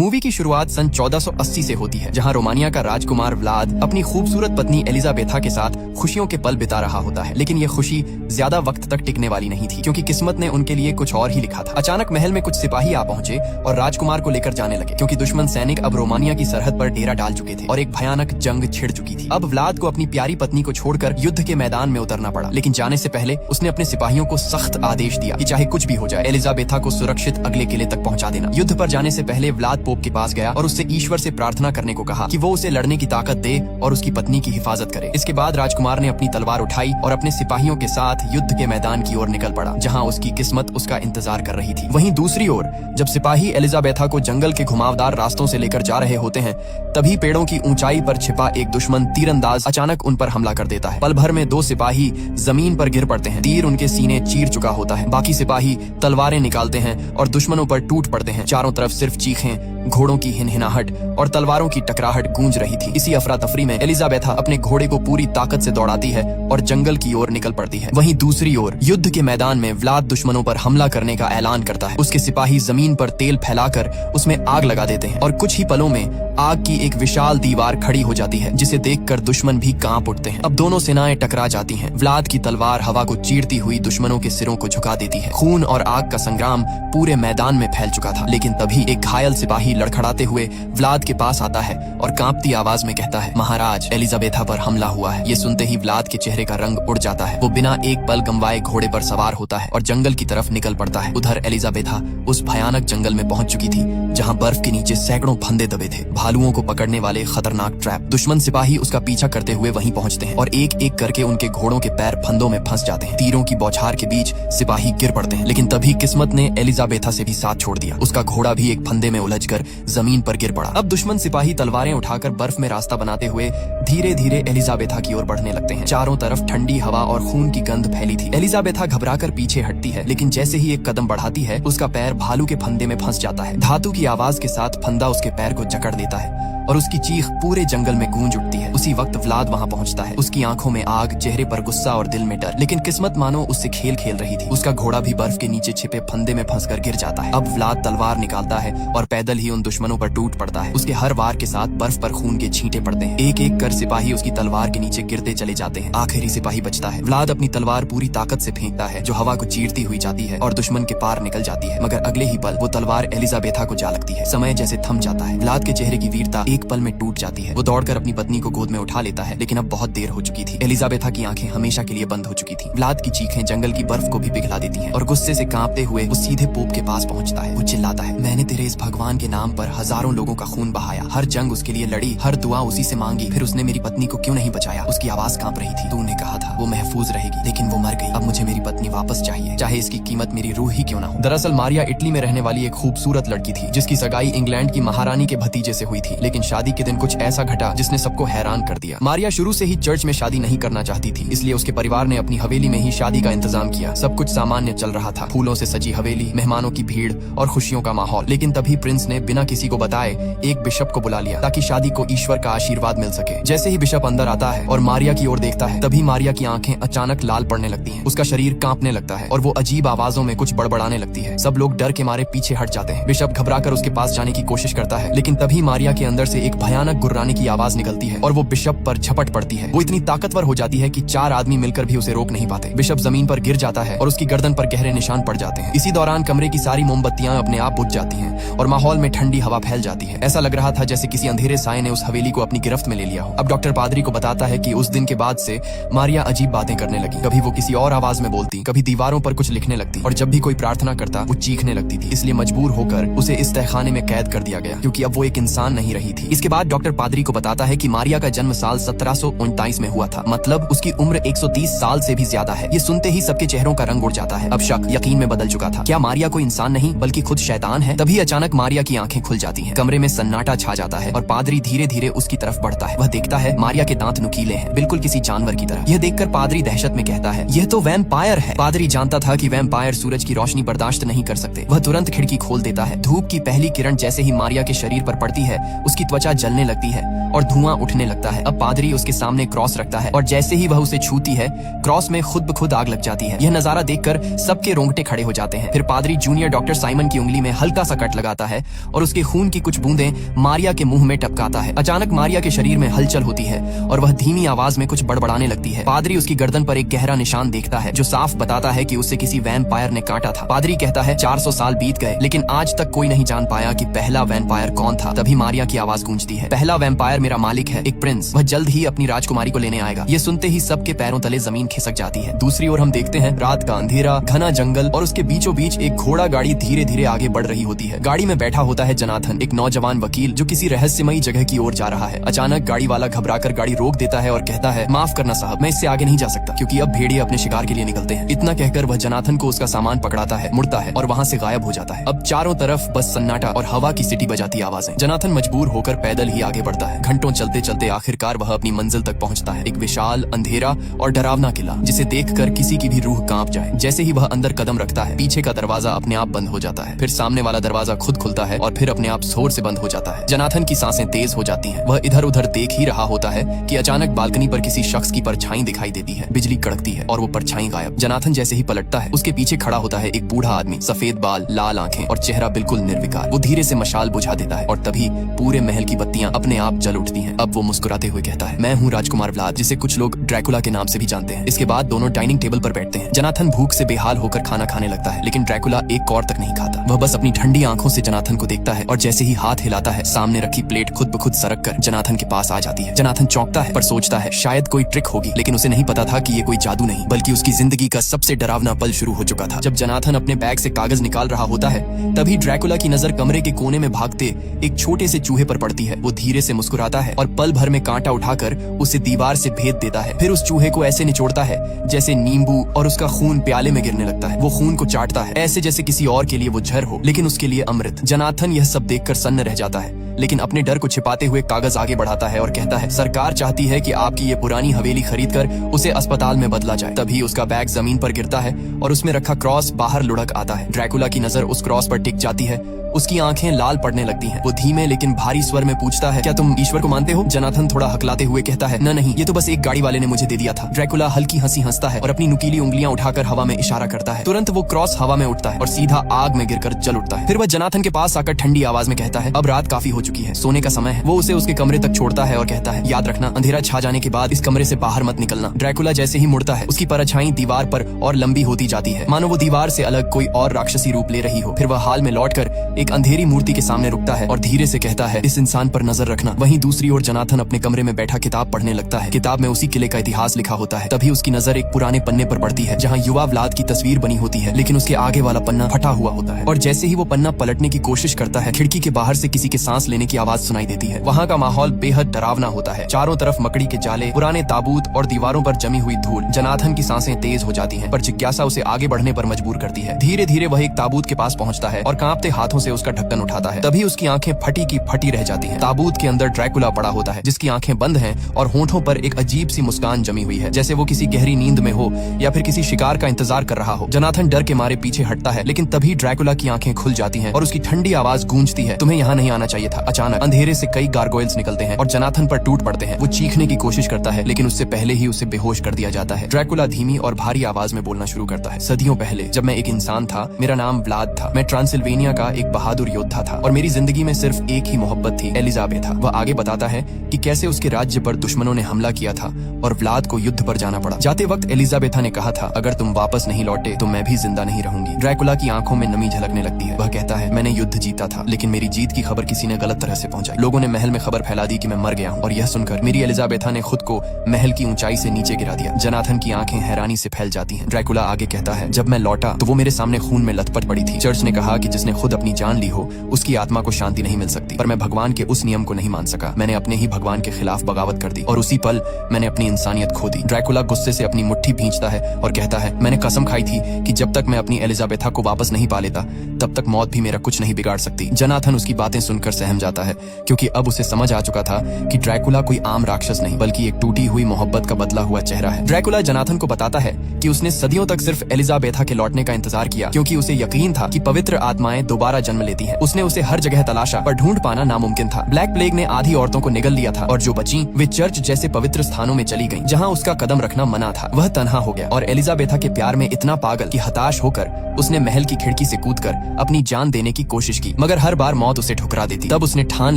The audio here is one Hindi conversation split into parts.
मूवी की शुरुआत सन 1480 से होती है, जहां रोमानिया का राजकुमार व्लाद अपनी खूबसूरत पत्नी एलिजाबेथा के साथ खुशियों के पल बिता रहा होता है। लेकिन ये खुशी ज्यादा वक्त तक टिकने वाली नहीं थी, क्योंकि किस्मत ने उनके लिए कुछ और ही लिखा था। अचानक महल में कुछ सिपाही आ पहुंचे और राजकुमार को लेकर जाने लगे, क्योंकि दुश्मन सैनिक अब रोमानिया की सरहद पर डेरा डाल चुके थे और एक भयानक जंग छिड़ चुकी थी। अब व्लाद को अपनी प्यारी पत्नी को छोड़कर युद्ध के मैदान में उतरना पड़ा, लेकिन जाने से पहले उसने अपने सिपाहियों को सख्त आदेश दिया कि चाहे कुछ भी हो जाए, एलिजाबेथा को सुरक्षित अगले किले तक पहुंचा देना। युद्ध पर जाने से पहले व्लाद पोप के पास गया और उससे ईश्वर से प्रार्थना करने को कहा कि वो उसे लड़ने की ताकत दे और उसकी पत्नी की हिफाजत करे। इसके बाद राजकुमार ने अपनी तलवार उठाई और अपने सिपाहियों के साथ युद्ध के मैदान की ओर निकल पड़ा, जहां उसकी किस्मत उसका इंतजार कर रही थी। वहीं दूसरी ओर जब सिपाही एलिजाबेथा को जंगल के घुमावदार रास्तों से लेकर जा रहे होते हैं, तभी पेड़ों की ऊंचाई पर छिपा एक दुश्मन तीरंदाज अचानक उन पर हमला कर देता है। पल भर में 2 सिपाही जमीन पर गिर पड़ते हैं। तीर उनके सीने चीर चुका होता है। बाकी सिपाही तलवारें निकालते हैं और दुश्मनों पर टूट पड़ते हैं। चारों तरफ सिर्फ चीखें, घोड़ों की हिनहिनाहट और तलवारों की टकराहट गूंज रही थी। इसी अफरा तफरी में एलिजाबेथा अपने घोड़े को पूरी ताकत से दौड़ाती है और जंगल की ओर निकल पड़ती है। वहीं दूसरी ओर युद्ध के मैदान में व्लाद दुश्मनों पर हमला करने का ऐलान करता है। उसके सिपाही जमीन पर तेल फैलाकर उसमें आग लगा देते हैं और कुछ ही पलों में आग की एक विशाल दीवार खड़ी हो जाती है, जिसे देखकर दुश्मन भी कांप उठते हैं। अब दोनों सेनाएं टकरा जाती हैं। व्लाद की तलवार हवा को चीरती हुई दुश्मनों के सिरों को झुका देती है। खून और आग का संग्राम पूरे मैदान में फैल चुका था। लेकिन तभी एक घायल सिपाही लड़खड़ाते हुए व्लाद के पास आता है और कांपती आवाज में कहता है, महाराज, एलिजाबेथा पर हमला हुआ है। ये सुनते ही व्लाद के चेहरे का रंग उड़ जाता है। वो बिना एक पल गंवाए घोड़े पर सवार होता है और जंगल की तरफ निकल पड़ता है। उधर एलिजाबेथा उस भयानक जंगल में पहुंच चुकी थी, जहां बर्फ के नीचे सैकड़ों फंदे दबे थे, भालुओं को पकड़ने वाले खतरनाक ट्रैप। दुश्मन सिपाही उसका पीछा करते हुए वहीं पहुंचते हैं और एक एक करके उनके घोड़ों के पैर फंदों में फंस जाते हैं। तीरों की बौछार के बीच सिपाही गिर पड़ते हैं, लेकिन तभी किस्मत ने एलिजाबेथा से भी साथ छोड़ दिया। उसका घोड़ा भी एक फंदे में उलझकर जमीन पर गिर पड़ा। अब दुश्मन सिपाही तलवारें उठाकर बर्फ में रास्ता बनाते हुए धीरे धीरे एलिजाबेथा की ओर बढ़ने लगते हैं। चारों तरफ ठंडी हवा और खून की गंध फैली थी। एलिजाबेथा घबराकर पीछे हटती है, लेकिन जैसे ही एक कदम बढ़ाती है, उसका पैर भालू के फंदे में फंस जाता है। धातु की आवाज के साथ फंदा उसके पैर को जकड़ देता है और उसकी चीख पूरे जंगल में गूंज उठती है। उसी वक्त व्लाद वहां पहुंचता है। उसकी आंखों में आग, चेहरे पर गुस्सा और दिल में डर। लेकिन किस्मत मानो उससे खेल खेल रही थी। उसका घोड़ा भी बर्फ के नीचे छिपे फंदे में फंसकर गिर जाता है। अब व्लाद तलवार निकालता है और पैदल ही उन दुश्मनों पर टूट पड़ता है। उसके हर वार के साथ बर्फ पर खून के छींटे पड़ते हैं। एक एक कर सिपाही उसकी तलवार के नीचे गिरते चले जाते हैं। आखिरी सिपाही बचता है। व्लाद अपनी तलवार पूरी ताकत से फेंकता है, जो हवा को चीरती हुई जाती है और दुश्मन के पार निकल जाती है। मगर अगले ही पल वो तलवार एलिजाबेथा को जा लगती है। समय जैसे थम जाता है। व्लाद के चेहरे की वीरता एक पल में टूट जाती है। वो दौड़कर अपनी पत्नी को गोद में उठा लेता है, लेकिन अब बहुत देर हो चुकी थी। एलिजाबेथा की आंखें हमेशा के लिए बंद हो चुकी थी। व्लाद की चीखें जंगल की बर्फ को भी पिघला देती हैं और गुस्से से कांपते हुए वो सीधे पोप के पास पहुंचता है। वो चिल्लाता है, मैंने तेरे इस भगवान के नाम पर हजारों लोगों का खून बहाया, हर जंग उसके लिए लड़ी, हर दुआ उसी से मांगी, फिर उसने मेरी पत्नी को क्यों नहीं बचाया? उसकी आवाज कांप रही थी। तूने कहा था वो महफूज रहेगी, लेकिन वो मर गई। अब मुझे मेरी पत्नी वापस चाहिए, चाहे इसकी कीमत मेरी रूह ही क्यों ना हो। दरअसल मारिया इटली में रहने वाली एक खूबसूरत लड़की थी, जिसकी सगाई इंग्लैंड की महारानी के भतीजे से हुई थी। लेकिन शादी के दिन कुछ ऐसा घटा जिसने सबको हैरान कर दिया। मारिया शुरू से ही चर्च में शादी नहीं करना चाहती थी, इसलिए उसके परिवार ने अपनी हवेली में ही शादी का इंतजाम किया। सब कुछ सामान्य चल रहा था, फूलों से सजी हवेली, मेहमानों की भीड़ और खुशियों का माहौल। लेकिन तभी प्रिंस ने बिना किसी को बताए एक बिशप को बुला लिया, ताकि शादी को ईश्वर का आशीर्वाद मिल सके। जैसे ही बिशप अंदर आता है और मारिया की ओर देखता है, तभी मारिया की आंखें अचानक लाल पड़ने लगती हैं। उसका शरीर कांपने लगता है और वो अजीब आवाजों में कुछ बड़बड़ाने लगती है। सब लोग डर के मारे पीछे हट जाते हैं। बिशप घबराकर उसके पास जाने की कोशिश करता है, लेकिन तभी मारिया के अंदर से एक भयानक गुर्राने की आवाज निकलती है और वो बिशप पर झपट पड़ती है। वो इतनी ताकतवर हो जाती है कि 4 आदमी मिलकर भी उसे रोक नहीं पाते। बिशप जमीन पर गिर जाता है और उसकी गर्दन पर गहरे निशान पड़ जाते हैं। इसी दौरान कमरे की सारी मोमबत्तियां अपने आप बुझ जाती हैं और माहौल में ठंडी हवा फैल जाती है। ऐसा लग रहा था जैसे किसी अंधेरे साए ने उस हवेली को अपनी गिरफ्त में ले लिया हो। अब डॉक्टर पादरी को बताता है कि उस दिन के बाद से मारिया अजीब बातें करने लगी। कभी वो किसी और आवाज में बोलती, कभी दीवारों पर कुछ लिखने लगती और जब भी कोई प्रार्थना करता वो चीखने लगती थी। इसलिए मजबूर होकर उसे इस तहखाने में कैद कर दिया गया, क्योंकि अब वो एक इंसान नहीं रही थी। इसके बाद डॉक्टर पादरी को बताता है कि मारिया का जन्म साल 1739 में हुआ था, मतलब उसकी उम्र 130 साल से भी ज्यादा है। ये सुनते ही सबके चेहरों का रंग उड़ जाता है। अब शक यकीन में बदल चुका था। क्या मारिया कोई इंसान नहीं बल्कि खुद शैतान है? तभी अचानक मारिया की आंखें खुल जाती हैं। कमरे में सन्नाटा छा जाता है और पादरी धीरे धीरे उसकी तरफ बढ़ता है। वह देखता है मारिया के दांत नुकीले हैं, बिल्कुल किसी जानवर की तरह। यह देखकर पादरी दहशत में कहता है, यह तो वैम्पायर है। पादरी जानता था कि वैम्पायर सूरज की रोशनी बर्दाश्त नहीं कर सकते। वह तुरंत खिड़की खोल देता है। धूप की पहली किरण जैसे ही मारिया के शरीर पर पड़ती है, उसकी त्वचा जलने लगती है और धुआं उठने लगता है। अब पादरी उसके सामने क्रॉस रखता है और जैसे ही वह उसे छूती है, क्रॉस में खुद ब खुद आग लग जाती है। यह नजारा देखकर सबके रोंगटे खड़े हो जाते हैं। फिर पादरी जूनियर डॉक्टर साइमन की उंगली में हल्का सा कट लगाता है और उसके खून की कुछ बूंदें मारिया के मुंह में टपकाता है। अचानक मारिया के शरीर में हलचल होती है और वह धीमी आवाज में कुछ बड़बड़ाने लगती है। पादरी उसकी गर्दन पर एक गहरा निशान देखता है जो साफ बताता है कि उसे किसी वैम्पायर ने काटा था। पादरी कहता है 400 साल बीत गए लेकिन आज तक कोई नहीं जान पाया कि पहला वैम्पायर कौन था। तभी मारिया की आवाज गूंजती है, पहला वैम्पायर मेरा मालिक है, एक प्रिंस। वह जल्द ही अपनी राजकुमारी को लेने आएगा। ये सुनते ही सबके पैरों तले जमीन खिसक जाती है। दूसरी ओर हम देखते हैं रात का अंधेरा, घना जंगल और उसके बीचों बीच एक घोड़ा गाड़ी धीरे धीरे आगे बढ़ रही होती है। गाड़ी में बैठा होता है जनाथन, एक नौजवान वकील जो किसी रहस्यमयी जगह की ओर जा रहा है। अचानक गाड़ी वाला घबराकर गाड़ी रोक देता है और कहता है, माफ करना साहब, मैं इससे आगे नहीं जा सकता क्योंकि अब भेड़िए अपने शिकार के लिए निकलते हैं। इतना कहकर वह जनाथन को उसका सामान पकड़ाता है, मुड़ता है और वहाँ से गायब हो जाता है। अब चारों तरफ बस सन्नाटा और हवा की सीटी बजाती आवाजें। जनाथन मजबूर होकर पैदल ही आगे बढ़ता है। घंटों चलते चलते आखिरकार वह अपनी मंजिल तक पहुंचता है, एक विशाल, अंधेरा और डरावना किला जिसे देखकर किसी की भी रूह कांप जाए। जैसे ही वह अंदर कदम रखता है, पीछे का दरवाजा अपने आप बंद हो जाता है, फिर सामने वाला दरवाजा खुद खुलता है और फिर अपने आप जोर से बंद हो जाता है। जनाथन की सांसें तेज हो जाती हैं। वह इधर उधर देख ही रहा होता है कि अचानक बालकनी पर किसी शख्स की परछाई दिखाई देती है। बिजली कड़कती है और वो परछाई गायब। जनाथन जैसे ही पलटता है, उसके पीछे खड़ा होता है एक बूढ़ा आदमी, सफेद बाल, लाल आंखें और चेहरा बिल्कुल निर्विकार। वो धीरे से मशाल बुझा देता है और तभी पूरे महल की बत्तियां अपने आप जल उठती हैं। अब वो मुस्कुराते हुए कहता है, मैं हूँ राजकुमार व्लाद, जिसे कुछ लोग ड्रैकुला के नाम से भी जानते हैं। इसके बाद दोनों डाइनिंग टेबल पर बैठते हैं। जनाथन भूख से बेहाल होकर खाना खाने लगता है लेकिन ड्रैकुला एक कौर तक नहीं खाता। वह बस अपनी ठंडी आंखों से जनाथन को देखता है और जैसे ही हाथ हिलाता है, सामने रखी प्लेट खुद ब खुद सरक कर जनाथन के पास आ जाती है। जनाथन चौंकता है पर सोचता है शायद कोई ट्रिक होगी, लेकिन उसे नहीं पता था कि ये कोई जादू नहीं बल्कि उसकी जिंदगी का सबसे डरावना पल शुरू हो चुका था। जब जनाथन अपने बैग से कागज निकाल रहा होता है, तभी ड्रैकुला की नजर कमरे के कोने में भागते एक छोटे से चूहे पर पड़ती है। वो धीरे से मुस्कुराता है और पल भर में कांटा उठाकर उसे दीवार से भेद देता है। फिर उस चूहे को ऐसे निचोड़ता है जैसे नींबू, और उसका खून प्याले में गिरने लगता है। वो खून को चाटता है ऐसे जैसे किसी और के लिए वो जहर हो, लेकिन उसके लिए अमृत। जनाथन यह सब देखकर सन्न रह जाता है लेकिन अपने डर को छिपाते हुए कागज आगे बढ़ाता है और कहता है, सरकार चाहती है कि आपकी ये पुरानी हवेली खरीदकर उसे अस्पताल में बदला जाए। तभी उसका बैग जमीन पर गिरता है और उसमें रखा क्रॉस बाहर लुढ़क आता है। ड्रैकुला की नजर उस क्रॉस पर टिक जाती है। उसकी आंखें लाल पड़ने लगती हैं। वो धीमे लेकिन भारी स्वर में पूछता है, क्या तुम ईश्वर को मानते हो? जनाथन थोड़ा हकलाते हुए कहता है, न नहीं, ये तो बस एक गाड़ी वाले ने मुझे दे दिया था। ड्रैकुला हल्की हंसी हंसता है और अपनी नुकीली उंगलियां उठाकर हवा में इशारा करता है। तुरंत वो क्रॉस हवा में उठता है और सीधा आग में गिरकर जल उठता है। फिर वह जनाथन के पास आकर ठंडी आवाज में कहता है, अब रात काफी हो चुकी है, सोने का समय है। वो उसे उसके कमरे तक छोड़ता है और कहता है, याद रखना, अंधेरा छा जाने के बाद इस कमरे से बाहर मत निकलना। ड्रैकुला जैसे ही मुड़ता है, उसकी परछाई दीवार पर और लंबी होती जाती है, मानो वो दीवार से अलग कोई और राक्षसी रूप ले रही हो। फिर वह हाल में लौटकर एक अंधेरी मूर्ति सामने रुकता है और धीरे से कहता है, इस इंसान पर नजर रखना। वहीं दूसरी ओर जनाथन अपने कमरे में बैठा किताब पढ़ने लगता है। किताब में उसी किले का इतिहास लिखा होता है। तभी उसकी नजर एक पुराने पन्ने पर पड़ती है जहां युवा व्लाद की तस्वीर बनी होती है, लेकिन उसके आगे वाला पन्ना फटा हुआ होता है। और जैसे ही वो पन्ना पलटने की कोशिश करता है, खिड़की के बाहर से किसी के सांस लेने की आवाज सुनाई देती है। वहाँ का माहौल बेहद डरावना होता है। चारों तरफ मकड़ी के जाले, पुराने ताबूत और दीवारों पर जमी हुई धूल। जनाथन की सांसें तेज हो जाती हैं, पर जिज्ञासा उसे आगे बढ़ने पर मजबूर करती है। धीरे धीरे वह एक ताबूत के पास पहुंचता है और कांपते हाथों से उसका ढक्कन उठाता है। तभी उसकी आंखें फटी की फटी रह जाती हैं। ताबूत के अंदर ड्रैकुला पड़ा होता है, जिसकी आंखें बंद हैं और होठों पर एक अजीब सी मुस्कान जमी हुई है, जैसे वो किसी गहरी नींद में हो या फिर किसी शिकार का इंतजार कर रहा हो। जनाथन डर के मारे पीछे हटता है, लेकिन तभी ड्रैकुला की आंखें खुल जाती हैं और उसकी ठंडी आवाज गूंजती है, तुम्हें यहाँ नहीं आना चाहिए था। अचानक अंधेरे से कई गारगोयल्स निकलते हैं और जनाथन पर टूट पड़ते हैं। वो चीखने की कोशिश करता है, लेकिन उससे पहले ही उसे बेहोश कर दिया जाता है। ड्रैकुला धीमी और भारी आवाज में बोलना शुरू करता है, सदियों पहले जब मैं एक इंसान था, मेरा नाम व्लाद था। मैं ट्रांसिल्वेनिया का एक बहादुर योद्धा था और मेरी जिंदगी में सिर्फ एक ही मोहब्बत थी, एलिजाबेथा। वह आगे बताता है कि कैसे उसके राज्य पर दुश्मनों ने हमला किया था और व्लाद को युद्ध पर जाना पड़ा। जाते वक्त एलिजाबेथा ने कहा था, अगर तुम वापस नहीं लौटे तो मैं भी जिंदा नहीं रहूंगी। ड्रैकुला की आंखों में नमी झलकने लगती है। वह कहता है, मैंने युद्ध जीता था, लेकिन मेरी जीत की खबर किसी ने गलत तरह से पहुंचाई। लोगों ने महल में खबर फैला दी कि मैं मर गया हूँ और यह सुनकर मेरी एलिजाबेथा ने खुद को महल की ऊंचाई से नीचे गिरा दिया। जनाथन की आंखें हैरानी से फैल जाती हैं। ड्रैकुला आगे कहता है, जब मैं लौटा तो वो मेरे सामने खून में लथपथ पड़ी थी। चर्च ने कहा कि जिसने खुद अपनी जान ली हो उसकी आत्मा को शांति नहीं मिल सकती, पर मैं भगवान के उस नियम को नहीं मान सका। मैंने अपने ही भगवान के खिलाफ बगावत कर दी और उसी पल मैंने अपनी इंसानियत खो दी। ड्रैकुला गुस्से से अपनी मुट्ठी भींचता है और कहता है, मैंने कसम खाई थी कि जब तक मैं अपनी एलिजाबेथा को वापस नहीं पा लेता तब तक मौत भी मेरा कुछ नहीं बिगाड़ सकती। जनाथन उसकी बातें सुनकर सहम जाता है, क्योंकि अब उसे समझ आ चुका था कि ड्रैकुला कोई आम राक्षस नहीं बल्कि एक टूटी हुई मोहब्बत का बदला हुआ चेहरा है। ड्रैकुला जनाथन को बताता है कि उसने सदियों तक सिर्फ एलिजाबेथा के लौटने का इंतजार किया, क्योंकि उसे यकीन था कि पवित्र आत्माएं दोबारा जन्म लेती है। उसने उसे हर जगह तलाशा पर ढूंढ पाना नामुमकिन था। ब्लैक प्लेग ने आधी औरतों को निगल लिया था और जो बची वे चर्च जैसे पवित्र स्थानों में चली गईं, जहां उसका कदम रखना मना था। वह तन्हा हो गया और एलिजाबेथा के प्यार में इतना पागल कि हताश होकर उसने महल की खिड़की से कूदकर अपनी जान देने की कोशिश की, मगर हर बार मौत उसे ठुकरा देती। तब उसने ठान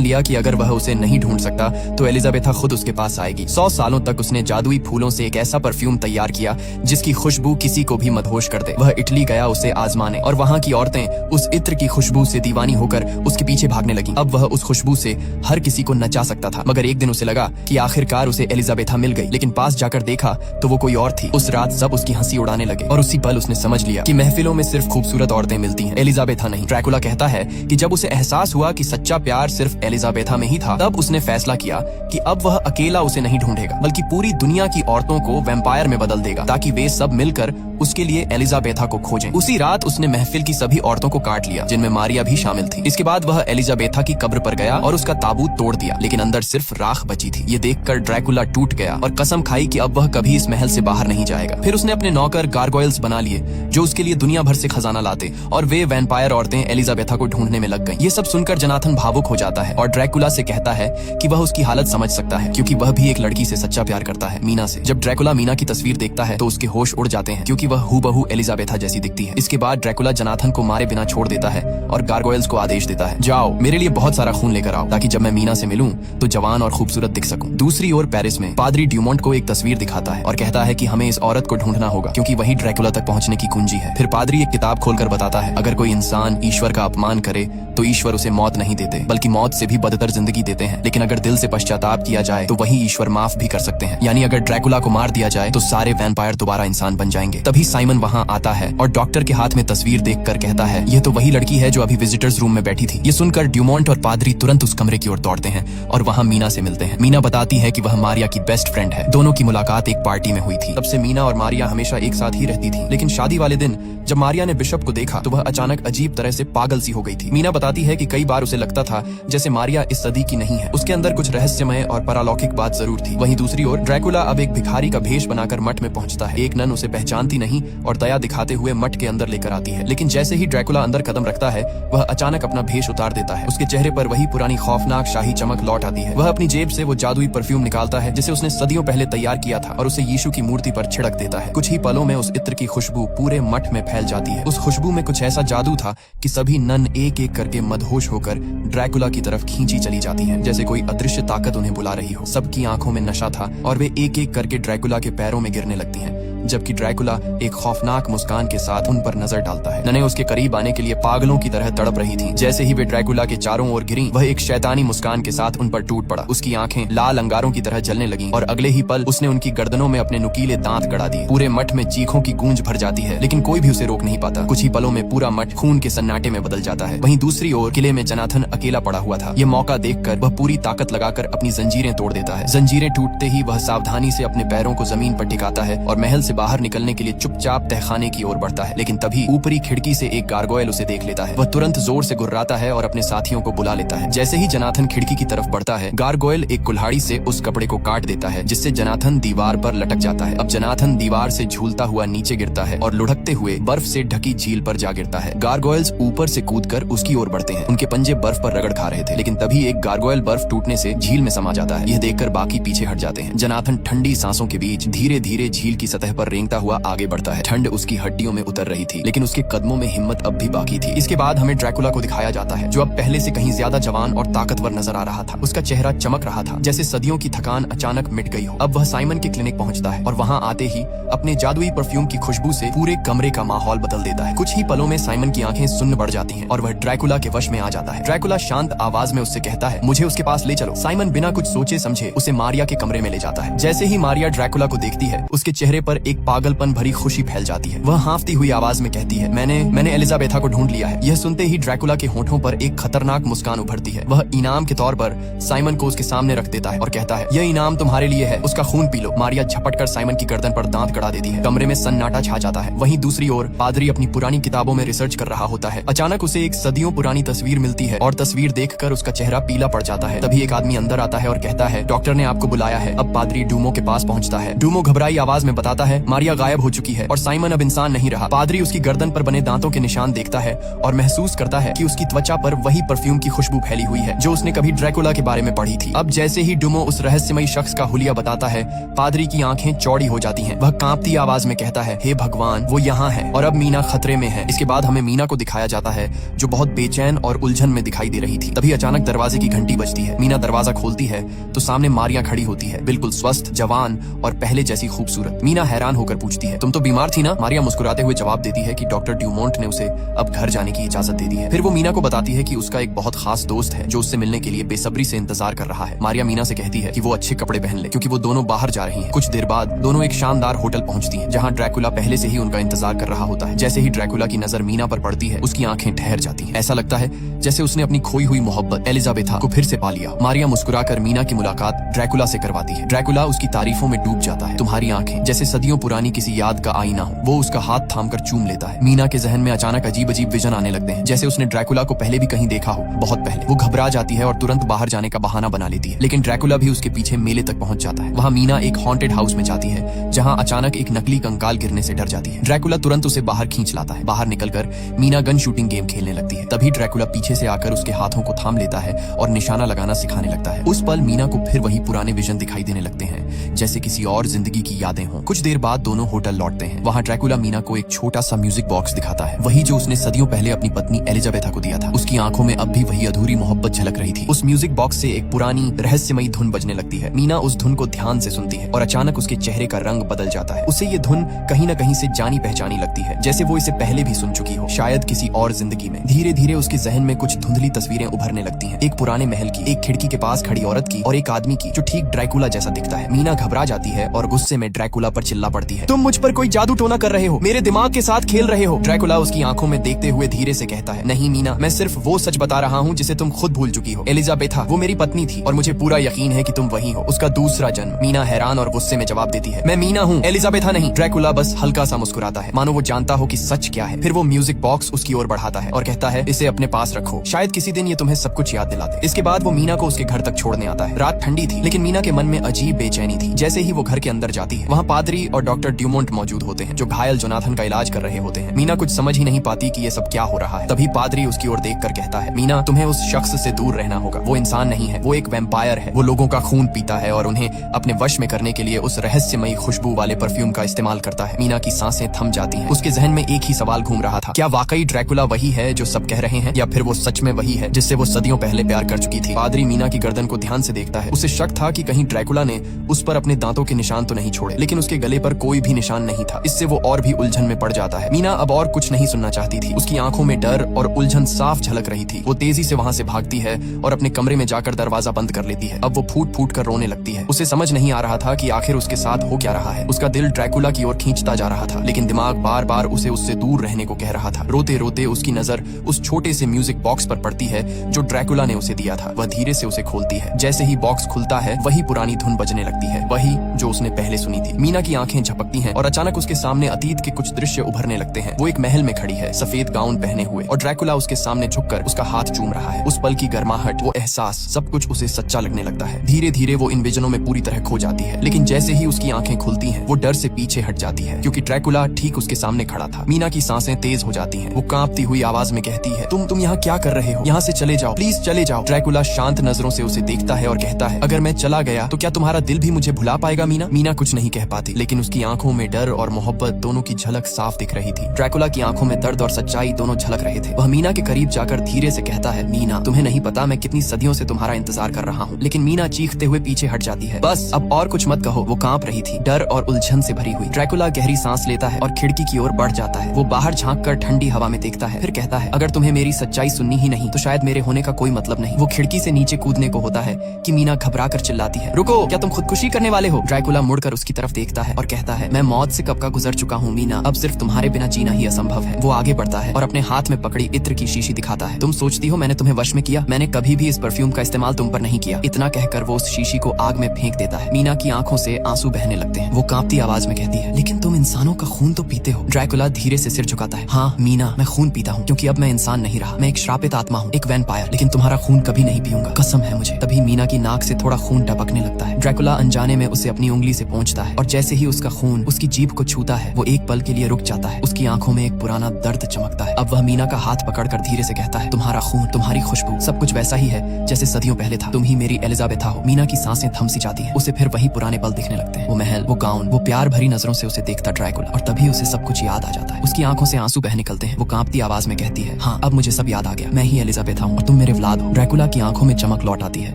लिया कि अगर वह उसे नहीं ढूंढ सकता तो एलिजाबेथा खुद उसके पास आएगी। 100 सालों तक उसने जादुई फूलों से एक ऐसा परफ्यूम तैयार किया जिसकी खुशबू किसी को भी मदहोश कर दे। वह इटली गया उसे आजमाने और वहाँ की औरतें उस इत्र की खुशबू से दीवानी होकर उसके पीछे भागने लगीं। अब वह उस खुशबू से हर किसी को नचा सकता था, मगर एक दिन उसे लगा कि आखिरकार उसे एलिजाबेथा मिल गई। लेकिन पास जाकर देखा तो वो कोई और थी। उस रात सब उसकी हंसी उड़ाने लगे और उसी पल उसने समझ लिया कि महफिलों में सिर्फ खूबसूरत औरतें मिलती हैं, एलिजाबेथा नहीं। ड्रैकुला कहता है कि जब उसे एहसास हुआ कि सच्चा प्यार सिर्फ एलिजाबेथा में ही था, तब उसने फैसला किया कि अब वह अकेला उसे नहीं ढूंढेगा बल्कि पूरी दुनिया की औरतों को वैम्पायर में बदल देगा ताकि वे सब मिलकर उसके लिए एलिजाबेथा को खोजें। उसी रात उसने महफिल की सभी औरतों को काट लिया जिनमें मारिया भी शामिल थी। इसके बाद वह एलिजाबेथा की कब्र पर गया और उसका ताबूत तोड़ दिया, लेकिन अंदर सिर्फ राख बची थी। ये देखकर ड्रैकुला टूट गया और कसम खाई कि अब वह कभी इस महल से बाहर नहीं जाएगा। फिर उसने अपने नौकर गारगोयल्स बना लिए जो उसके लिए दुनिया भर से खजाना लाते और वे वैम्पायर औरतें एलिजाबेथा को ढूंढने में लग गईं। ये सब सुनकर जनाथन भावुक हो जाता है और ड्रैकुला से कहता है कि वह उसकी हालत समझ सकता है क्योंकि वह भी एक लड़की से सच्चा प्यार करता है, मीना से। जब ड्रैकुला मीना की तस्वीर देखता है तो उसके होश उड़ जाते हैं क्योंकि वह हूबहू एलिजाबेथा जैसी दिखती है। इसके बाद ड्रैकुला जनाथन को मारे बिना छोड़ देता है और गारगोयल्स को आदेश देता है, जाओ मेरे लिए बहुत सारा खून लेकर आओ ताकि जब मैं मीना से मिलूं तो जवान और खूबसूरत दिख सकूं। दूसरी ओर पेरिस में पादरी ड्यूमोंट को एक तस्वीर दिखाता है और कहता है कि हमें इस औरत को ढूंढना होगा क्योंकि वही ड्रैकुला तक पहुंचने की कुंजी है। फिर पादरी एक किताब खोलकर बताता है, अगर कोई इंसान ईश्वर का अपमान करे तो ईश्वर उसे मौत नहीं देते बल्कि मौत से भी बदतर जिंदगी देते हैं, लेकिन अगर दिल से पश्चाताप किया जाए तो वही ईश्वर माफ भी कर सकते हैं। यानी अगर ड्रैकुला को मार दिया जाए तो सारे वैम्पायर दोबारा इंसान बन जाएंगे। तभी साइमन वहां आता है और डॉक्टर के हाथ में तस्वीर देखकर कहता है, यह तो वही लड़की है जो अभी विजिटर्स रूम में बैठी थी। ये सुनकर ड्यूमोंट और पादरी तुरंत उस कमरे की ओर दौड़ते हैं और वहां मीना से मिलते हैं। मीना बताती है कि वह मारिया की बेस्ट फ्रेंड है। दोनों की मुलाकात एक पार्टी में हुई थी। तब से मीना और मारिया हमेशा एक साथ ही रहती थी, लेकिन शादी वाले दिन जब मारिया ने बिशप को देखा तो वह अचानक अजीब तरह से पागल सी हो गई थी। मीना बताती है कि कई बार उसे लगता था जैसे मारिया इस सदी की नहीं है, उसके अंदर कुछ रहस्यमय और परालौकिक बात जरूर थी। वहीं दूसरी ओर ड्रैकुला अब एक भिखारी का भेष बनाकर मठ में पहुंचता है। एक नन उसे पहचानती नहीं और दया दिखाते हुए मठ के अंदर लेकर आती है, लेकिन जैसे ही ड्रैकुला अंदर कदम रखता है वह अचानक अपना भेष उतार देता है। उसके चेहरे पर वही पुरानी खौफनाक शाही चमक लौट आती है। वह अपनी जेब से वो जादुई परफ्यूम निकालता है जिसे उसने सदियों पहले तैयार किया था और उसे यीशु की मूर्ति पर छिड़क देता है। कुछ ही पलों में उस इत्र की खुशबू पूरे मठ में फैल जाती है। उस खुशबू में कुछ ऐसा जादू था कि सभी नन एक एक करके मदहोश होकर ड्रैकुला की तरफ खींची चली जाती हैं, जैसे कोई अदृश्य ताकत उन्हें बुला रही हो। सबकी आंखों में नशा था और वे एक एक करके ड्रैकुला के पैरों में गिरने लगती हैं, जबकि ड्रैकुला एक खौफनाक मुस्कान के साथ उन पर नजर डालता है। नने उसके करीब आने के लिए पागलों की तरह तड़प रही थीं। जैसे ही वे ड्रैकुला के चारों ओर गिरीं, वह एक शैतानी मुस्कान के साथ उन पर टूट पड़ा। उसकी आंखें लाल अंगारों की तरह जलने लगीं और अगले ही पल उसने उनकी गर्दनों में अपने नुकीले दांत गड़ा दिए। पूरे मठ में चीखों की गूंज भर जाती है, लेकिन कोई भी उसे रोक नहीं पाता। कुछ ही पलों में पूरा मठ खून के सन्नाटे में बदल जाता है। वहीं दूसरी ओर किले में जनाथन अकेला पड़ा हुआ था। ये मौका देखकर वह पूरी ताकत लगाकर अपनी जंजीरें तोड़ देता है। जंजीरें टूटते ही वह सावधानी से अपने पैरों को जमीन पर टिकाता है और महल से बाहर निकलने के लिए चुपचाप तहखाने की ओर बढ़ता है। लेकिन तभी ऊपरी खिड़की से एक गारगोयल उसे देख लेता है। वह तुरंत जोर से गुर्राता है और अपने साथियों को बुला लेता है। जैसे ही जनाथन खिड़की की तरफ बढ़ता है, गारगोयल एक कुल्हाड़ी से उस कपड़े को काट देता है, जिससे जनाथन दीवार पर लटक जाता है। अब जनाथन दीवार से झूलता हुआ नीचे गिरता है और लुढ़कते हुए बर्फ से ढकी झील पर जा गिरता है। गारगोयल्स ऊपर से कूदकर उसकी ओर बढ़ते हैं। उनके पंजे बर्फ पर रगड़ खा रहे थे, लेकिन तभी एक गारगोयल बर्फ टूटने से झील में समा जाता है। यह देखकर बाकी पीछे हट जाते हैं। जनाथन ठंडी सांसों के बीच धीरे धीरे झील की सतह पर रेंगता हुआ आगे बढ़ता है। ठंड उसकी हड्डियों में उतर रही थी, लेकिन उसके कदमों में हिम्मत अब भी बाकी थी। इसके बाद हमें ड्रैकुला को दिखाया जाता है, जो अब पहले से कहीं ज्यादा जवान और ताकतवर नजर आ रहा था। उसका चेहरा चमक रहा था, जैसे सदियों की थकान अचानक मिट गई हो। अब वह साइमन के क्लिनिक पहुंचता है और वहां आते ही अपने जादुई परफ्यूम की खुशबू से पूरे कमरे का माहौल बदल देता है। कुछ ही पलों में साइमन की आंखें सुन्न पड़ जाती हैं और वह ड्रैकुला के वश में आ जाता है। ड्रैकुला शांत आवाज में उससे कहता है, मुझे उसके पास ले चलो। साइमन बिना कुछ सोचे समझे उसे मारिया के कमरे में ले जाता है। जैसे ही मारिया ड्रैकुला को देखती है, उसके चेहरे पर एक पागलपन भरी खुशी फैल जाती है। वह हाँफती हुई आवाज में कहती है, मैंने एलिजाबेथा को ढूंढ लिया है। यह सुनते ही ड्रैकुला के होठों पर एक खतरनाक मुस्कान उभरती है। वह इनाम के तौर पर साइमन को उसके सामने रख देता है और कहता है, यह इनाम तुम्हारे लिए है, उसका खून पी लो। मारिया झपटकर साइमन की गर्दन पर दांत गड़ा देती है। कमरे में सन्नाटा छा जाता है। वहीं दूसरी ओर पादरी अपनी पुरानी किताबों में रिसर्च कर रहा होता है। अचानक उसे एक सदियों पुरानी तस्वीर मिलती है और तस्वीर देखकर उसका चेहरा पीला पड़ जाता है। तभी एक आदमी अंदर आता है और कहता है, डॉक्टर ने आपको बुलाया है। अब पादरी डूमो के पास पहुंचता है। डूमो घबराई आवाज में बताता है है मारिया गायब हो चुकी है और साइमन अब इंसान नहीं रहा। पादरी उसकी गर्दन पर बने दांतों के निशान देखता है और महसूस करता है कि उसकी त्वचा पर वही परफ्यूम की खुशबू फैली हुई है जो उसने कभी ड्रैकुला के बारे में पढ़ी थी। अब जैसे ही डुमो उस रहस्यमयी शख्स का हुलिया बताता है, पादरी की आंखें चौड़ी हो जाती हैं। वह कांपती आवाज में कहता है, हे भगवान, वो यहाँ है और अब मीना खतरे में है। इसके बाद हमें मीना को दिखाया जाता है जो बहुत बेचैन और उलझन में दिखाई दे रही थी। तभी अचानक दरवाजे की घंटी बजती है। मीना दरवाजा खोलती है तो सामने मारिया खड़ी होती है, बिल्कुल स्वस्थ, जवान और पहले जैसी खूबसूरत। मीना हैरान होकर पूछती है, तुम तो बीमार थी ना? मारिया मुस्कुराते हुए जवाब देती है कि डॉक्टर ड्यूमोंट ने उसे अब घर जाने की इजाजत दे दी है। फिर वो मीना को बताती है कि उसका एक बहुत खास दोस्त है जो उससे मिलने के लिए बेसब्री से इंतजार कर रहा है। मारिया मीना से कहती है कि वो अच्छे कपड़े पहन ले क्योंकि वो दोनों बाहर जा रही हैं। कुछ देर बाद दोनों एक शानदार होटल पहुंचती हैं जहां ड्रैकुला पहले से ही उनका इंतजार कर रहा होता है। जैसे ही ड्रैकुला की नजर मीना पर पड़ती है उसकी आंखें ठहर जाती हैं। ऐसा लगता है जैसे उसने अपनी खोई हुई मोहब्बत एलिजाबेथा को फिर से पा लिया। मारिया मुस्कुराकर मीना की मुलाकात ड्रैकुला से करवाती है। ड्रैकुला उसकी तारीफों में डूब जाता है। तुम्हारी आंखें जैसे सदियों पुरानी किसी याद का आईना हो। वो उसका हाथ थामकर चूम लेता है। मीना के जहन में अचानक अजीब अजीब विजन आने लगते हैं, जैसे उसने ड्रैकुला को पहले भी कहीं देखा हो, बहुत पहले। वो घबरा जाती है और तुरंत बाहर जाने का बहाना बना लेती है, लेकिन ड्रैकुला भी उसके पीछे मेले तक पहुंच जाता है। वहां मीना एक हॉन्टेड हाउस में जाती है जहां अचानक एक नकली कंकाल गिरने से डर जाती है। ड्रैकुला तुरंत उसे बाहर खींच लाता है। बाहर निकलकर मीना गन शूटिंग गेम खेलने लगती है। तभी ड्रैकुला पीछे से आकर उसके हाथों को थाम लेता है और निशाना लगाना सिखाने लगता है। उस पल मीना को फिर वही पुराने विजन दिखाई देने लगते हैं, जैसे किसी और जिंदगी की यादें हों। कुछ देर बाद दोनों होटल लौटते हैं। वहां ड्रैकुला मीना को एक छोटा सा म्यूजिक बॉक्स दिखाता है, वही जो उसने सदियों पहले अपनी पत्नी एलिजाबेथा को दिया था। उसकी आंखों में अब भी वही अधूरी मोहब्बत झलक रही थी। उस म्यूजिक बॉक्स से एक पुरानी रहस्यमयी धुन बजने लगती है। मीना उस धुन को ध्यान से सुनती है और अचानक उसके चेहरे का रंग बदल जाता है। उसे ये धुन कहीं न कहीं से जानी पहचानी लगती है, जैसे वो इसे पहले भी सुन चुकी हो, शायद किसी और जिंदगी में। धीरे धीरे उसके जहन में कुछ धुंधली तस्वीरें उभरने लगती हैं। एक पुराने महल की, एक खिड़की के पास खड़ी औरत की और एक आदमी की जो ठीक ड्रैकुला जैसा दिखता है। मीना घबरा जाती है और गुस्से में ड्रैकुला पर चिल्ला पड़ती है, तुम मुझ पर कोई जादू टोना कर रहे हो, मेरे दिमाग के साथ खेल रहे हो। ड्रैकुला उसकी आंखों में देखते हुए धीरे से कहता है, नहीं मीना, मैं सिर्फ वो सच बता रहा हूँ जिसे तुम खुद भूल चुकी हो। एलिजाबेथा वो मेरी पत्नी थी और मुझे पूरा यकीन है कि तुम वही हो, उसका दूसरा जन्म। मीना हैरान और गुस्से में जवाब देती है, मैं मीना हूँ, एलिजाबेथा नहीं। ड्रैकुला बस हल्का सा मुस्कुराता है, मानो वो जानता हो कि सच क्या है। फिर वो म्यूजिक बॉक्स उसकी ओर बढ़ाता है और कहता है, इसे अपने पास रखो, शायद किसी दिन ये तुम्हें सब कुछ याद दिला दे। इसके बाद वो मीना को उसके घर तक छोड़ने आता है। रात ठंडी थी लेकिन मीना के मन में अजीब बेचैनी थी। जैसे ही वो घर के अंदर जाती है वहाँ पादरी और डॉक्टर ड्यूमोंट मौजूद होते हैं जो घायल जोनाथन का इलाज कर रहे होते हैं। मीना कुछ समझ ही नहीं पाती कि ये सब क्या हो रहा है। तभी पादरी उसकी ओर देखकर कहता है, मीना, तुम्हें उस शख्स से दूर रहना होगा। वो इंसान नहीं है, वो एक वैम्पायर है। वो लोगों का खून पीता है और उन्हें अपने वश में करने के लिए उस रहस्यमयी खुशबू वाले परफ्यूम का इस्तेमाल करता है। मीना की सांसें थम जाती हैं। उसके जहन में एक ही सवाल घूम रहा था, क्या वाकई ड्रैकुला वही है जो सब कह रहे हैं, या फिर वो सच में वही है जिससे वो सदियों पहले प्यार कर चुकी थी। पादरी मीना की गर्दन को ध्यान से देखता है। उसे शक था कि कहीं ड्रैकुला ने उस पर अपने दांतों के निशान तो नहीं छोड़े, लेकिन उसके गले पर कोई भी निशान नहीं था। इससे वो और भी उलझन में पड़ जाता है। मीना अब और कुछ नहीं सुनना चाहती थी। उसकी आंखों में डर और उलझन साफ झलक रही थी। वो तेजी से वहां से भागती है और अपने कमरे में जाकर दरवाजा बंद कर लेती है। अब वो फूट फूट कर रोने लगती है। उसे समझ नहीं आ रहा था कि आखिर उसके साथ हो क्या रहा है। उसका दिल ड्रैकुला की ओर खींचता जा रहा था, लेकिन दिमाग बार बार उसे उससे दूर रहने को कह रहा था। रोते रोते उसकी नजर उस छोटे से म्यूजिक बॉक्स पर पड़ती है जो ड्रैकुला ने उसे दिया था। वह धीरे से उसे खोलती है। जैसे ही बॉक्स खुलता है वही पुरानी धुन बजने लगती है, वही जो उसने पहले सुनी थी। मीना की आंखें झपकती हैं और अचानक उसके सामने अतीत के कुछ दृश्य उभरने लगते हैं। वो एक महल में खड़ी है, सफेद गाउन पहने हुए, और ड्रैकुला उसके सामने झुककर उसका हाथ चूम रहा है। उस पल की गर्माहट, वो एहसास, सब कुछ उसे सच्चा लगने लगता है। धीरे धीरे वो इन विजनों में पूरी तरह खो जाती है, लेकिन जैसे ही उसकी आंखें खुलती हैं वो डर से पीछे हट जाती है क्योंकि ड्रैकुला ठीक उसके सामने खड़ा था। मीना की सांसें तेज हो जाती हैं। वो कांपती हुई आवाज में कहती है, तुम यहाँ क्या कर रहे हो? यहाँ से चले जाओ, प्लीज चले जाओ। ड्रैकुला शांत नजरों से उसे देखता है और कहता है, अगर मैं चला गया तो क्या तुम्हारा दिल भी मुझे भुला पाएगा मीना? मीना कुछ नहीं कह पाती, लेकिन उसकी आंखों में डर और मोहब्बत दोनों की झलक साफ दिख रही थी। ड्रैकुला की आंखों में दर्द और सच्चाई दोनों झलक रहे थे। वह मीना के करीब जाकर धीरे से कहता है, मीना, तुम्हें नहीं पता मैं कितनी सदियों से तुम्हारा इंतजार कर रहा हूँ। लेकिन मीना चीखते हुए पीछे हट जाती है। बस अब और कुछ मत कहो। वो कांप रही थी, डर और उलझन से भरी हुई। ड्रैकुला गहरी सांस लेता है और खिड़की की ओर बढ़ जाता है। वो बाहर झांक कर ठंडी हवा में देखता है, फिर कहता है, अगर तुम्हें मेरी सच्चाई सुननी ही नहीं तो शायद मेरे होने का कोई मतलब नहीं। वो खिड़की से नीचे कूदने को होता है कि मीना घबरा कर चिल्लाती है, रुको, क्या तुम खुदकुशी करने वाले हो? ड्रैकुला मुड़कर उसकी तरफ देखता है और कहता है, मैं मौत से कब का गुजर चुका हूँ मीना, अब सिर्फ तुम्हारे बिना जीना ही असंभव है। वो आगे बढ़ता है और अपने हाथ में पकड़ी इत्र की शीशी दिखाता है। तुम सोचती हो मैंने तुम्हें वश में किया? मैंने कभी भी इस परफ्यूम का इस्तेमाल तुम पर नहीं किया। इतना कहकर वो उस शीशी को आग में फेंक देता है। मीना की आंखों से आंसू बहने लगते हैं। वो कांपती आवाज में कहती है, लेकिन तुम इंसानों का खून तो पीते हो। ड्रैकुला धीरे से सिर झुकाता है, हाँ मीना, मैं खून पीता हूँ क्योंकि अब मैं इंसान नहीं रहा। मैं एक श्रापित आत्मा हूँ, एक वैम्पायर, लेकिन तुम्हारा खून कभी नहीं पीऊंगा, कसम है मुझे। तभी मीना की नाक से थोड़ा खून टपकने लगता है। ड्रैकुला अनजाने में उसे अपनी उंगली से पोंछता है और जैसे ही उसका जिसका खून उसकी जीभ को छूता है वो एक पल के लिए रुक जाता है। उसकी आंखों में एक पुराना दर्द चमकता है। अब वह मीना का हाथ पकड़कर धीरे से कहता है, तुम्हारा खून, तुम्हारी खुशबू, सब कुछ वैसा ही है जैसे सदियों पहले था। तुम ही मेरी एलिजाबेथा हो। मीना की सांसें थम सी जाती हैं। उसे फिर वही पुराने पल दिखने लगते हैं। वो महल, वो गाउन, वो प्यार भरी नजरों से उसे देखता ड्रैकुला, और तभी उसे सब कुछ याद आ जाता है। उसकी आंखों से आंसू बह निकलते हैं। वो कांपती आवाज में कहती है, हाँ अब मुझे सब याद आ गया। मैं ही एलिजाबेथा हूँ और तुम मेरे व्लाद हो। ड्रैकुला की आंखों में चमक लौट आती है।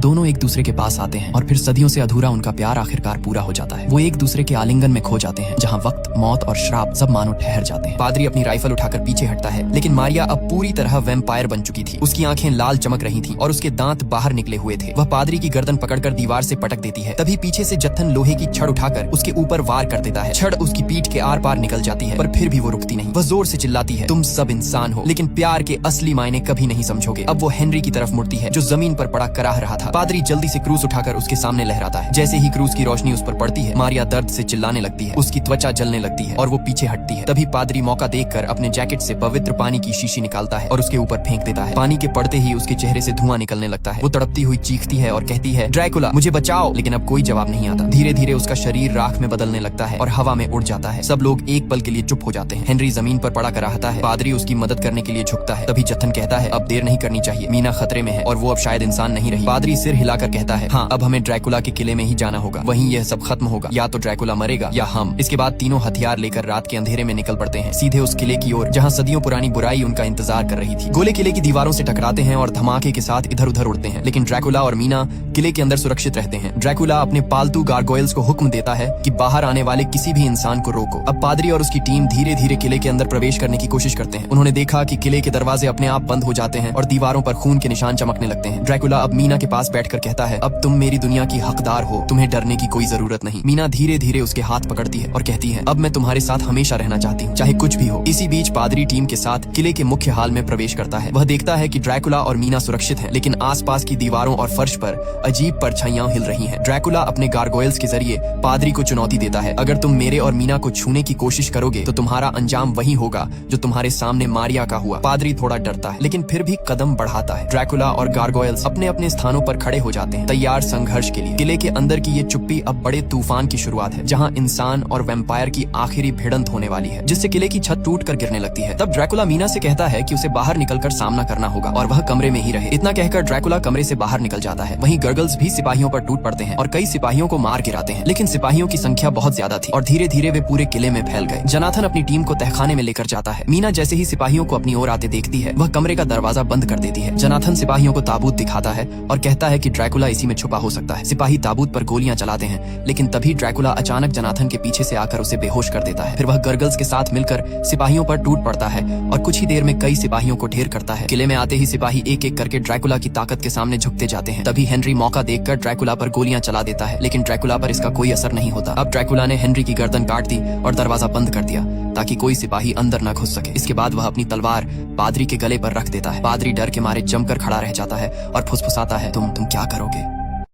दोनों एक दूसरे के पास आते हैं और फिर सदियों से अधूरा उनका प्यार आखिरकार पूरा हो जाता है। वो एक दूसरे के आलिंगन में खो जाते हैं, जहाँ वक्त, मौत और श्राप सब मानो ठहर जाते हैं। पादरी अपनी राइफल उठाकर पीछे हटता है, लेकिन मारिया अब पूरी तरह वैम्पायर बन चुकी थी। उसकी आंखें लाल चमक रही थीं और उसके दांत बाहर निकले हुए थे। वह पादरी की गर्दन पकड़कर दीवार से पटक देती है। तभी पीछे से जत्थन लोहे की छड़ उठाकर उसके ऊपर वार कर देता है। छड़ उसकी पीठ के आर पार निकल जाती है, पर फिर भी वो रुकती नहीं। वह जोर से चिल्लाती है, तुम सब इंसान हो, लेकिन प्यार के असली मायने कभी नहीं समझोगे। अब वो हेनरी की तरफ मुड़ती है, जो जमीन पर पड़ा कराह रहा था। पादरी जल्दी से क्रूस उठाकर उसके सामने लहराता है। जैसे ही क्रूस की रोशनी उस पर पड़ती है, मारिया दर्द से चिल्लाने लगती है। उसकी त्वचा जलने लगती है और वो पीछे हटती है। तभी पादरी मौका देखकर अपने जैकेट से पवित्र पानी की शीशी निकालता है और उसके ऊपर फेंक देता है। पानी के पड़ते ही उसके चेहरे से धुआं निकलने लगता है। वो तड़पती हुई चीखती है और कहती है, ड्रैकुला मुझे बचाओ, लेकिन अब कोई जवाब नहीं आता। धीरे धीरे उसका शरीर राख में बदलने लगता है और हवा में उड़ जाता है। सब लोग एक पल के लिए चुप हो जाते हैं। हेनरी जमीन पर पड़ा कराहता है। पादरी उसकी मदद करने के लिए झुकता है। तभी जत्थन कहता है, अब देर नहीं करनी चाहिए, मीना खतरे में है और वो अब शायद इंसान नहीं रही। पादरी सिर हिलाकर कहता है, हाँ अब हमें ड्रैकुला के किले में ही जाना होगा। वहीं यह सब खत्म होगा, या तो ड्रैकुला मरेगा या हम। इसके बाद तीनों हथियार लेकर रात के अंधेरे में निकल पड़ते हैं, सीधे उस किले की ओर जहाँ सदियों पुरानी बुराई उनका इंतजार कर रही थी। गोले किले की दीवारों से टकराते हैं और धमाके के साथ इधर उधर उड़ते हैं, लेकिन ड्रैकुला और मीना किले के अंदर सुरक्षित रहते हैं। ड्रैकुला अपने पालतू गारगोयल्स को हुक्म देता है कि बाहर आने वाले किसी भी इंसान को रोको। अब पादरी और उसकी टीम धीरे धीरे किले के अंदर प्रवेश करने की कोशिश करते हैं। उन्होंने देखा कि किले के दरवाजे अपने आप बंद हो जाते हैं और दीवारों पर खून के निशान चमकने लगते हैं। ड्रैकुला अब मीना के पास बैठकर कहता है, अब तुम मेरी दुनिया की हकदार हो, तुम्हें डरने की कोई जरूरत नहीं। मीना धीरे धीरे उसके हाथ पकड़ती है और कहती है, अब मैं तुम्हारे साथ हमेशा रहना चाहती हूँ, चाहे कुछ भी हो। इसी बीच पादरी टीम के साथ किले के मुख्य हाल में प्रवेश करता है। वह देखता है कि ड्रैकुला और मीना सुरक्षित हैं, लेकिन आसपास की दीवारों और फर्श पर अजीब परछाइयां हिल रही हैं। ड्रैकुला अपने गारगोयल्स के जरिए पादरी को चुनौती देता है, अगर तुम मेरे और मीना को छूने की कोशिश करोगे तो तुम्हारा अंजाम वही होगा जो तुम्हारे सामने मारिया का हुआ। पादरी थोड़ा डरता है, लेकिन फिर भी कदम बढ़ाता है। ड्रैकुला और गारगोयल्स अपने अपने स्थानों पर खड़े हो जाते हैं, तैयार संघर्ष के लिए। किले के अंदर की ये चुप्पी अब बड़े तूफान की शुरुआत है, जहाँ इंसान और वैम्पायर की आखिरी भिड़ंत होने वाली है, जिससे किले की छत टूट कर गिरने लगती है। तब ड्रैकुला मीना से कहता है कि उसे बाहर निकलकर सामना करना होगा और वह कमरे में ही रहे। इतना कहकर ड्रैकुला कमरे से बाहर निकल जाता है। वहीं गर्गल्स भी सिपाहियों पर टूट पड़ते हैं और कई सिपाहियों को मार गिराते हैं, लेकिन सिपाहियों की संख्या बहुत ज्यादा थी और धीरे धीरे वे पूरे किले में फैल गए। जनाथन अपनी टीम को तहखाने में लेकर जाता है। मीना जैसे ही सिपाहियों को अपनी ओर आते देखती है, वह कमरे का दरवाजा बंद कर देती है। जनाथन सिपाहियों को ताबूत दिखाता है और कहता है कि ड्रैकुला इसी में छुपा हो सकता है। सिपाही ताबूत पर गोलियां चलाते हैं, लेकिन तभी ड्रैकुला अचानक जनाथन के पीछे से आकर उसे बेहोश कर देता है। फिर वह गर्गल्स के साथ मिलकर सिपाहियों पर टूट पड़ता है और कुछ ही देर में कई सिपाहियों को ढेर करता है। किले में आते ही सिपाही एक एक करके ड्रैकुला की ताकत के सामने झुकते जाते हैं। तभी हेनरी मौका देखकर ड्रैकुला पर गोलियां चला देता है, लेकिन ड्रैकुला पर इसका कोई असर नहीं होता। अब ड्रैकुला ने हेनरी की गर्दन काट दी और दरवाजा बंद कर दिया ताकि कोई सिपाही अंदर न घुस सके। इसके बाद वह अपनी तलवार पादरी के गले पर रख देता है। पादरी डर के मारे जमकर खड़ा रह जाता है और फुसफुसाता है, तुम क्या करोगे?